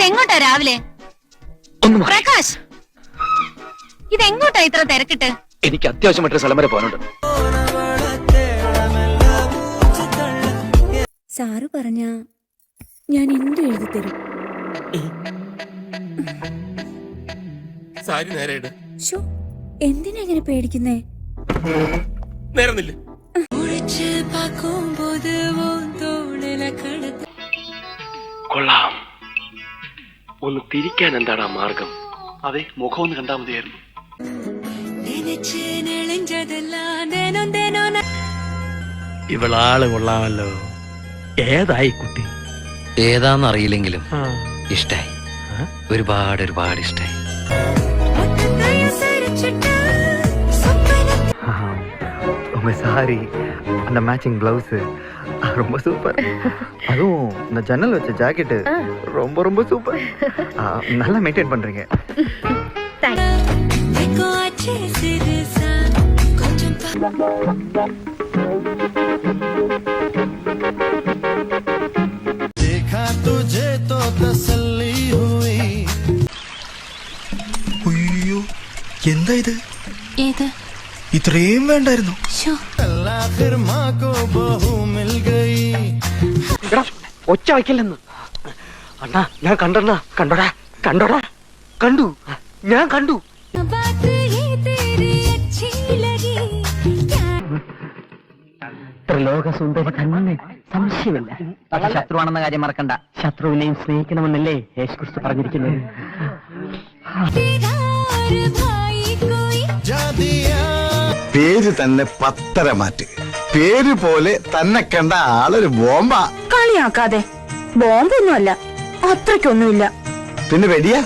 ഇതെങ്ങോട്ടാ രാവിലെ? പ്രകാശ്, ഇതെങ്ങോട്ടാ ഇത്ര തിരക്കിട്ട്? എനിക്ക് അത്യാവശ്യമായിട്ടൊരു സ്ഥലം വരെ പോകാനുണ്ട്. സാറ് പറഞ്ഞ ഞാൻ എന്തു എഴുതി തരും. സാരി നേരെ എന്തിനെങ്ങനെ പേടിക്കുന്നേ? നേരമില്ല. കൊള്ളാം. ഒന്ന് തിരിക്കാൻ എന്താണ് ആ മാർഗം? അതെ, മുഖം ഒന്ന് കണ്ടാൽ മതിയായിരുന്നു. ഇവളാള് കൊള്ളാമല്ലോ. ഏതായി കുട്ടി? ഏതാന്നറിയില്ലെങ്കിലും ഇഷ്ടായി, ഒരുപാട് ഒരുപാട് ഇഷ്ടായി. உங்க சாரி, அந்த மேட்சிங் பிளவுஸ் ரொம்ப சூப்பர். அதுவும் இந்த ஜன்னல் வச்ச ஜாக்கெட் ரொம்ப ரொம்ப சூப்பர். நல்லா மெயின்டைன் பண்றீங்க. देखा तुझे तो तसल्ली हुई. അയ്യോ, എന്താ ഇത്? ഏത്? ഇത്രയും വേണ്ടായിരുന്നു. ഒച്ച വയ്ക്കല്ലെന്ന്. അണ്ണാ, ഞാൻ കണ്ടണ്ണ. കണ്ടോടാ കണ്ടോടാ കണ്ടു, ഞാൻ കണ്ടു. ത്രിലോകസുന്ദരി തന്നെ, സംശയമില്ല. പക്ഷെ ശത്രുവാണെന്ന കാര്യം മറക്കണ്ട. ശത്രുവിനെയും സ്നേഹിക്കണമെന്നല്ലേ യേശുക്രിസ്തു പറഞ്ഞിരിക്കുന്നത്. പേര് തന്നെ പത്തര മാറ്റ്. പേര് പോലെ തന്നെ കണ്ട ആളൊരു ബോംബാ. കളിയാക്കാതെ. ബോംബൊന്നുമല്ല, അത്രയ്ക്കൊന്നുമില്ല. പിന്നെ വെടിയാ.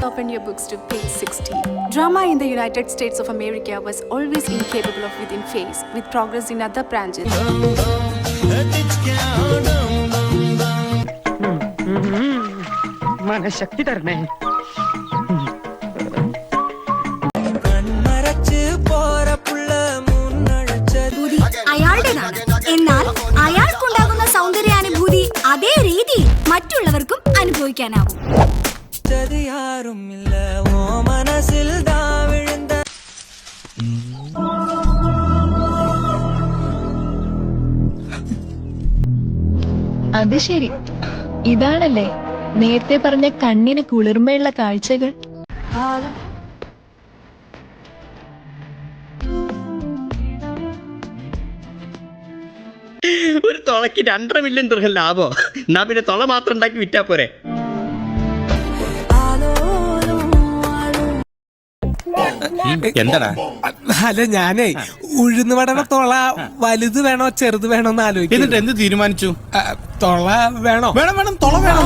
Open your books to page 60. Drama in the United States of America was always incapable of within phase with progress in other branches. മനഃശക്തി തരണേ. അയാളുടേതാണ്. എന്നാൽ അയാൾക്കുണ്ടാകുന്ന സൗന്ദര്യാനുഭൂതി അതേ രീതി മറ്റുള്ളവർക്കും അനുഭവിക്കാനാവും. അത് ശരി, ഇതാണല്ലേ നേരത്തെ പറഞ്ഞ കണ്ണിന് കുളിർമയുള്ള കാഴ്ചകൾ. ഒരു തുളയ്ക്ക് 2.5 മില്യൺ ദിർഹം ലാഭോ? എന്നാ പിന്നെ തുള മാത്രം ഉണ്ടാക്കി വിറ്റാ പോരെ? എന്താടാ? അല്ല, ഞാനേ ഉഴുന്ന് വടണ തൊള വലുത് വേണോ ചെറുത് വേണോന്ന് ആലോചിക്കും. എന്നിട്ട് എന്ത് തീരുമാനിച്ചു? തൊള വേണോ? വേണം വേണം, തൊള വേണം.